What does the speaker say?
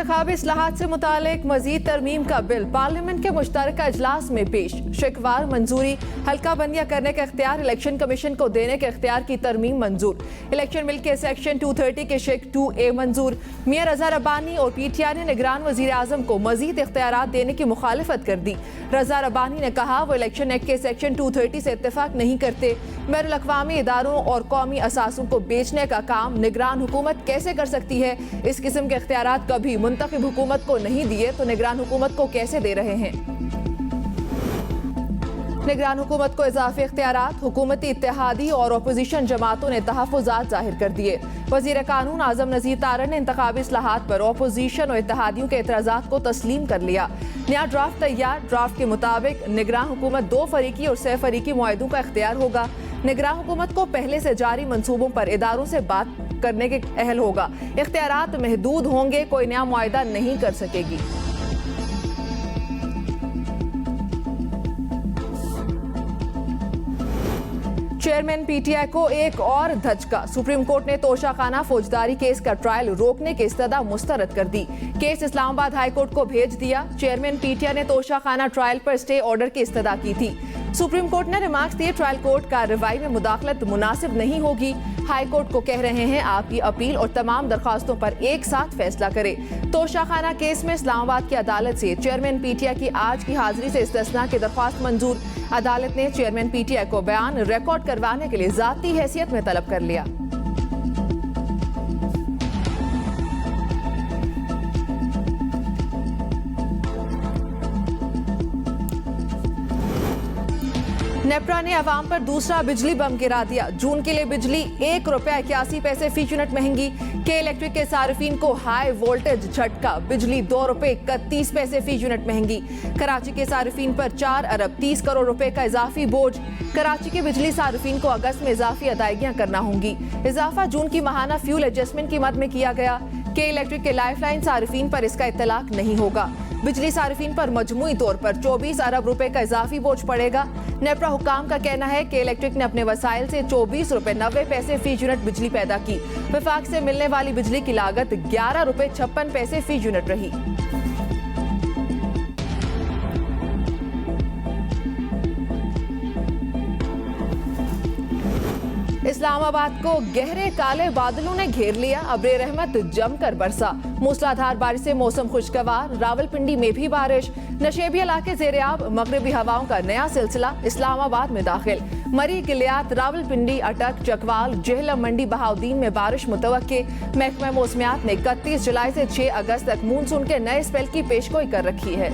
इंतखाबी इस्लाहात से मुतालिक मजीद तरमीम का बिल पार्लियामेंट के मुश्तरका इजलास में पेश। शिकवार मंजूरी, हल्का बंदियां करने का इख्तियार इलेक्शन कमीशन को देने के इख्तियार की तरमीम मंजूर। इलेक्शन बिल के सेक्शन 230 के शेक 2A मंजूर। मियां रजा रब्बानी और PTI ने निगरान वजीर आजम को मजीद इख्तियारात देने की मुखालिफत कर दी। रजा रब्बानी ने कहा वो इलेक्शन एक्ट के सेक्शन 230 से इत्तेफाक नहीं करते। बैनुल अक़वामी इदारों और कौमी असासों को बेचने का काम निगरान हुकूमत कैसे कर सकती है? इस किस्म के इख्तियारात कभी मुंतखब हुकूमत को नहीं दिए तो निगरान हुकूमत को कैसे दे रहे हैं? निगरान हुकूमत को इजाफी इख्तियारात, हुकूमती इत्तेहादी और अपोजिशन जमातों ने तहफ़्फ़ुज़ात जाहिर कर दिए। वज़ीर कानून आज़म नज़ीर तारड़ ने इंतखाबी इस्लाहात पर अपोजिशन और इत्तेहादियों के एतराज़ात को तस्लीम कर लिया। नया ड्राफ्ट तैयार। ड्राफ्ट के मुताबिक निगरान हुकूमत 2 फरीकी और 6 फरीकी मुआहिदों का इख्तियार होगा। निगरान हुकूमत को पहले से जारी मंसूबों पर इदारों से बात करने के अहल होगा। इख्तियारात महदूद होंगे, कोई नया मुआहिदा नहीं कर सकेगी। चेयरमैन PTI को एक और धचका। सुप्रीम कोर्ट ने तोशाखाना फौजदारी केस का ट्रायल रोकने की इस्तदा मुस्तरद कर दी। केस इस्लामाबाद हाई कोर्ट को भेज दिया। चेयरमैन PTI ने तोशाखाना ट्रायल पर स्टे ऑर्डर की इस्तदा की थी। सुप्रीम कोर्ट ने रिमार्क्स दिए ट्रायल कोर्ट कार्रवाई में मुदाखलत मुनासिब नहीं होगी। हाई कोर्ट को कह रहे हैं आपकी अपील और तमाम दरख्वास्तों पर एक साथ फैसला करे। तोशाखाना केस में इस्लामाबाद की अदालत से चेयरमैन PTI की आज की हाजिरी से इस्तिस्ना की दरख्वास्त मंजूर। अदालत ने चेयरमैन PTI को बयान रिकॉर्ड करवाने के लिए जाती हैसियत में तलब कर लिया। नेपरा ने अवाम पर दूसरा बिजली बम गिरा दिया। जून के लिए बिजली ₹1.81 फी यूनिट महंगी। के इलेक्ट्रिक के सार्फिन को हाई वोल्टेज झटका। बिजली ₹2.31 फी यूनिट महंगी। कराची के सार्फिन पर 4 अरब 30 करोड़ रुपए का इजाफी बोझ। कराची के बिजली सार्फिन को अगस्त में इजाफी अदायगियां करना होंगी। इजाफा जून की माहाना फ्यूल एडजस्टमेंट की मद में किया गया। के इलेक्ट्रिक के लाइफलाइन सार्फिन पर इसका इतलाक नहीं होगा। बिजली सार्फिन पर मजमूई तौर पर 24 अरब रुपए का इजाफी बोझ पड़ेगा। नेपरा हुकाम का कहना है कि इलेक्ट्रिक ने अपने वसाइल से ₹24.90 फी यूनिट बिजली पैदा की। विफाक से मिलने वाली बिजली की लागत ₹11.56 फी यूनिट रही। इस्लामाबाद को गहरे काले बादलों ने घेर लिया। अब्रे रहमत जमकर बरसा। मूसलाधार बारिश से मौसम खुशगवार। रावलपिंडी में भी बारिश। नशेबी इलाके ज़ेर-ए-आब। मगरबी हवाओं का नया सिलसिला इस्लामाबाद में दाखिल। मरी, गिलियात, रावलपिंडी, अटक, चकवाल, जेहलम, मंडी, बहाउद्दीन में बारिश मुतवक्के। महकमा मौसमियात ने 31 जुलाई से 6 अगस्त तक मानसून के नए स्पेल की पेशगोई कर रखी है।